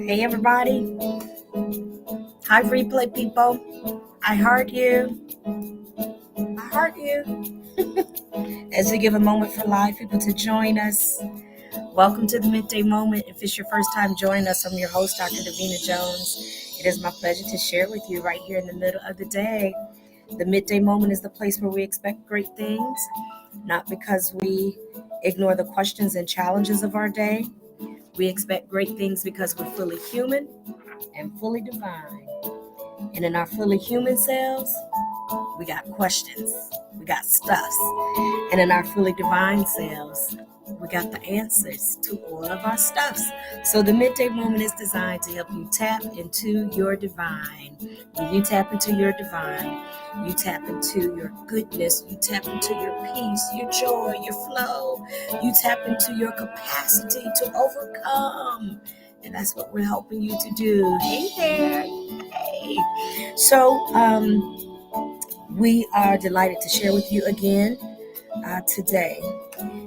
Hey everybody, hi replay people. I heart you. I heart you. As we give a moment for live people to join us. Welcome to the Midday Moment. If it's your first time joining us, I'm your host, Dr. Davina Jones. It is my pleasure to share with you right here in the middle of the day. The Midday Moment is the place where we expect great things, not because we ignore the questions and challenges of our day. We expect great things because we're fully human and fully divine. And in our fully human selves, we got questions, we got stuffs. And in our fully divine selves, we got the answers to all of our stuffs. So the Midday Moment is designed to help you tap into your divine. When you tap into your divine, you tap into your goodness, you tap into your peace, your joy, your flow, you tap into your capacity to overcome. And that's what we're helping you to do. Hey there. Hey. So, we are delighted to share with you again today.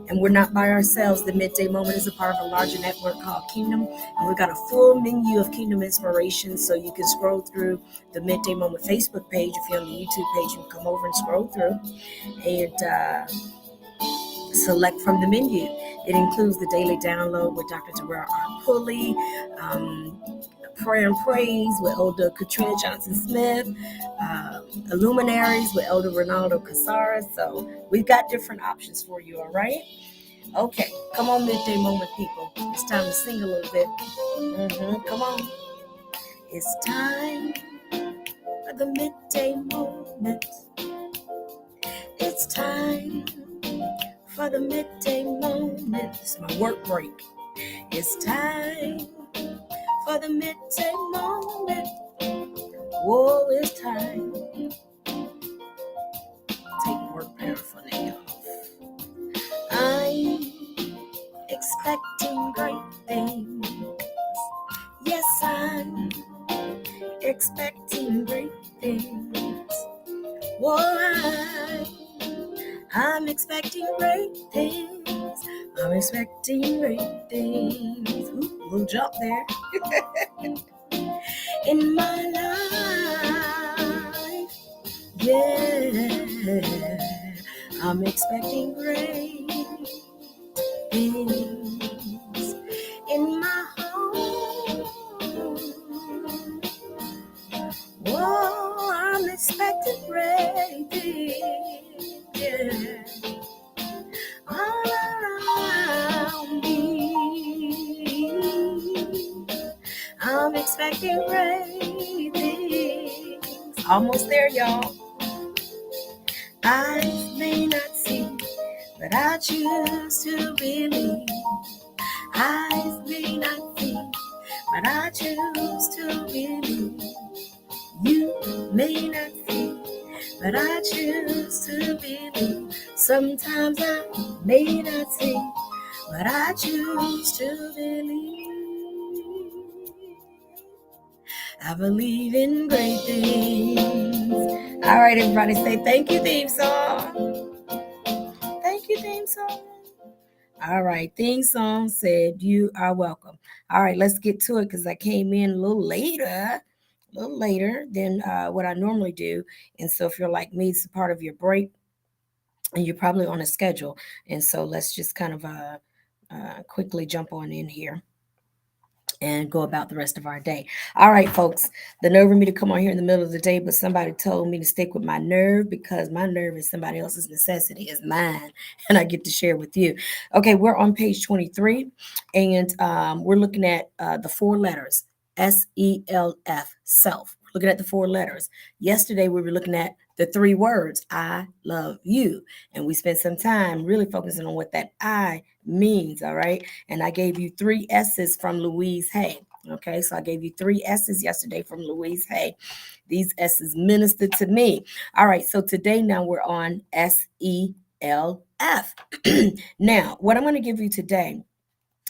And we're not by ourselves. The Midday Moment is a part of a larger network called Kingdom. And we've got a full menu of Kingdom inspiration. So you can scroll through the Midday Moment Facebook page. If you're on the YouTube page, you can come over and scroll through and select from the menu. It includes the daily download with Dr. Pulley, Prayer and Praise with Elder Katrina Johnson-Smith, Illuminaries with Elder Ronaldo Casares. So we've got different options for you, all right? Okay, come on, Midday Moment people. It's time to sing a little bit. Come on. It's time for the Midday Moment. It's time for the Midday Moment. It's my work break. It's time for the Midday Moment. Whoa, it's time. Take work paraphernalia off. I'm expecting great things. Yes, I'm expecting great things. Whoa, I'm expecting great things. I'm expecting great things. Ooh, little jump there. In my life, yeah, I'm expecting great things. In my home, whoa, I'm expecting great things, yeah. All around me, I'm expecting great things. Almost there, y'all. Eyes may not see, but I choose to believe. Eyes may not see, but I choose to believe. You may not see, but I choose to believe. Sometimes I may not see, but I choose to believe. I believe in great things. All right, everybody, say thank you, theme song. Thank you, theme song. All right, theme song said you are welcome. All right, let's get to it because I came in a little later than what I normally do. And so if you're like me, it's a part of your break and you're probably on a schedule. And so let's just kind of quickly jump on in here and go about the rest of our day. All right, folks, the nerve of me to come on here in the middle of the day, but somebody told me to stick with my nerve because my nerve is somebody else's necessity, is mine, and I get to share with you. Okay, we're on page 23, and we're looking at the four letters, SELF, self. We're looking at the four letters. Yesterday, we were looking at the three words, I love you, and we spent some time really focusing on what that I means, all right? And I gave you three S's from Louise Hay. Okay, so I gave you three S's yesterday from Louise Hay. These S's ministered to me. All right, so today now we're on SELF. Now, what I'm going to give you today,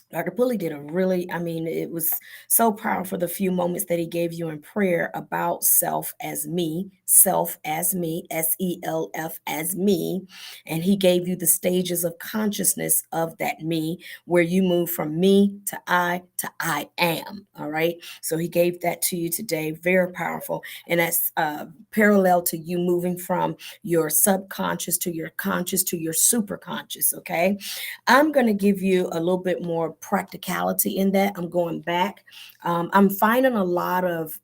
Dr. Pulley did it was so powerful the few moments that he gave you in prayer about self as me, self as me, SELF as me. And he gave you the stages of consciousness of that me, where you move from me to I am. All right. So he gave that to you today. Very powerful. And that's parallel to you moving from your subconscious to your conscious to your superconscious. Okay. I'm going to give you a little bit more practicality in that. I'm going back. I'm finding a lot of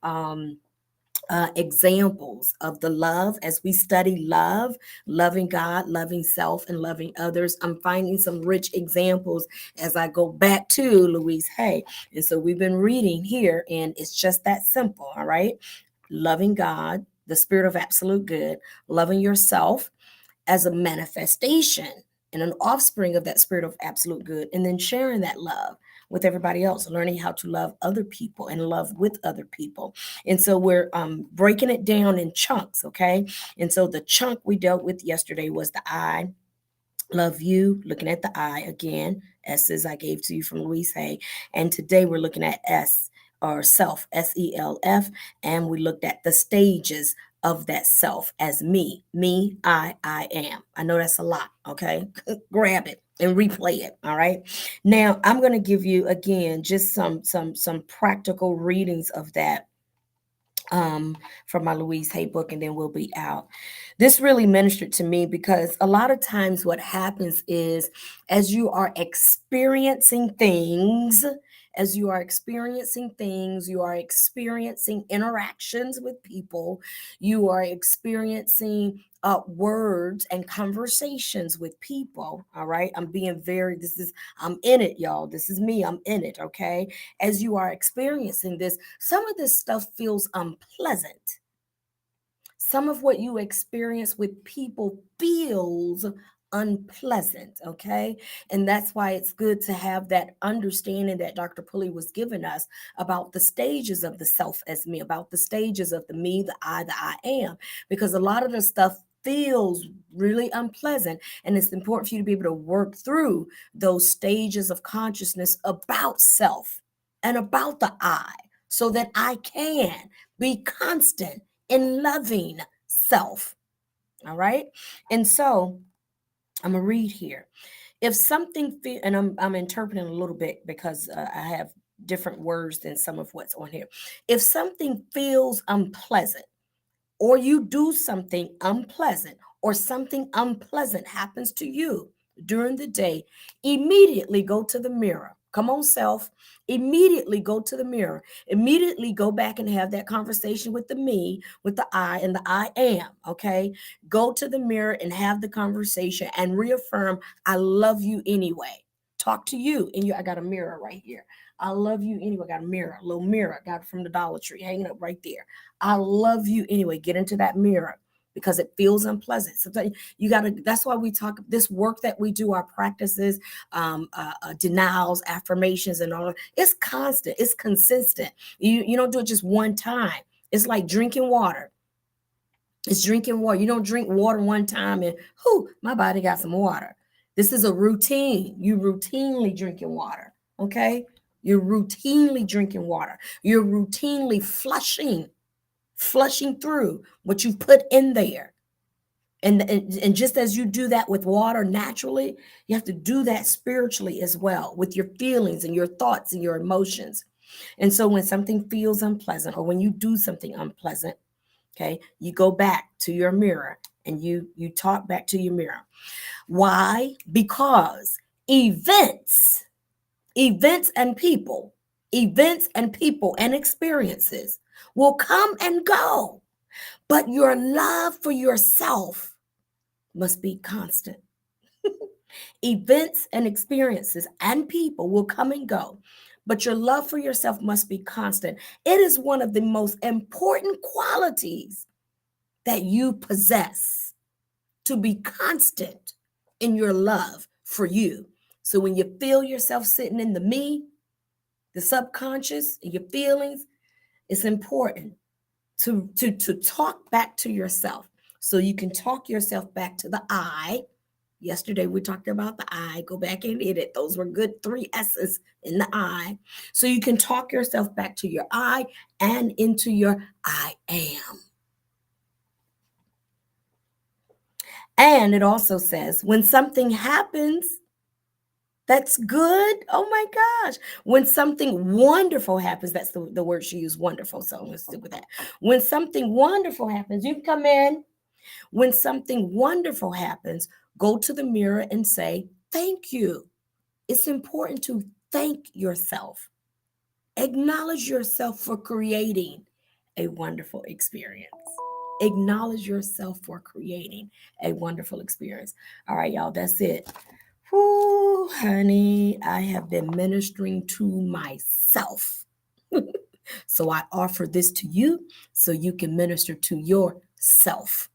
examples of the love as we study love, loving God, loving self, and loving others. I'm finding some rich examples as I go back to Louise Hay. And so we've been reading here, and it's just that simple. All right. Loving God, the spirit of absolute good, loving yourself as a manifestation and an offspring of that spirit of absolute good, and then sharing that love with everybody else, learning how to love other people and love with other people. And so we're breaking it down in chunks, okay? And so the chunk we dealt with yesterday was the I love you, looking at the I again, S's I gave to you from Louise Hay. And today we're looking at S, or self, SELF, and we looked at the stages of that self as me, I am. I know that's a lot, okay? Grab it and replay it, all right? Now, I'm going to give you again just some practical readings of that from my Louise Hay book, and then we'll be out. This really ministered to me because a lot of times what happens is as you are experiencing things, you are experiencing interactions with people, you are experiencing words and conversations with people. All right. I'm in it, y'all. This is me. I'm in it. Okay. As you are experiencing this, some of this stuff feels unpleasant. Some of what you experience with people feels unpleasant, okay? And that's why it's good to have that understanding that Dr. Pulley was giving us about the stages of the self as me, about the stages of the me, the I am, because a lot of the stuff feels really unpleasant. And it's important for you to be able to work through those stages of consciousness about self and about the I, so that I can be constant in loving self. All right. And so I'm going to read here. If something, and I'm interpreting a little bit because I have different words than some of what's on here. If something feels unpleasant, or you do something unpleasant, or something unpleasant happens to you during the day, immediately go to the mirror. Come on, self. Immediately go to the mirror. Immediately go back and have that conversation with the me, with the I, and the I am. Okay. Go to the mirror and have the conversation and reaffirm, I love you anyway. Talk to you. And I got a mirror right here. I love you anyway. I got a mirror, a little mirror. I got it from the Dollar Tree hanging up right there. I love you anyway. Get into that mirror because it feels unpleasant. Sometimes you got to, that's why we talk this work that we do, our practices, denials, affirmations, and all. It's constant. It's consistent. You don't do it just one time. It's like drinking water. It's drinking water. You don't drink water one time and, my body got some water. This is a routine. You routinely drinking water. Okay. You're routinely drinking water. You're routinely flushing through what you've put in there. And just as you do that with water naturally, you have to do that spiritually as well, with your feelings and your thoughts and your emotions. And so when something feels unpleasant, or when you do something unpleasant, okay, you go back to your mirror and you talk back to your mirror. Why? Because events and people and experiences will come and go, but your love for yourself must be constant. Events and experiences and people will come and go, but your love for yourself must be constant. It is one of the most important qualities that you possess, to be constant in your love for you. So when you feel yourself sitting in the me, the subconscious, and your feelings, it's important to talk back to yourself, so you can talk yourself back to the I. Yesterday we talked about the I. Go back and edit. Those were good 3 S's in the I. So you can talk yourself back to your I and into your I am. And it also says when something happens that's good, oh my gosh. When something wonderful happens, that's the word she used, wonderful. So I'm going to stick with that. When something wonderful happens, you can come in. When something wonderful happens, go to the mirror and say, thank you. It's important to thank yourself. Acknowledge yourself for creating a wonderful experience. Acknowledge yourself for creating a wonderful experience. All right, y'all, that's it. Whoo, honey, I have been ministering to myself. So I offer this to you so you can minister to yourself.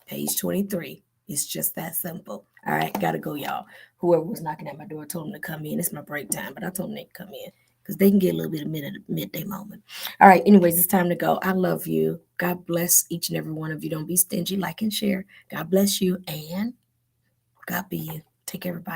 Page 23. It's just that simple. All right, gotta go, y'all. Whoever was knocking at my door, I told them to come in. It's my break time, but I told them they can come in because they can get a little bit of midday moment. All right, anyways, it's time to go. I love you. God bless each and every one of you. Don't be stingy, like and share. God bless you, and God be you. Take care, everybody.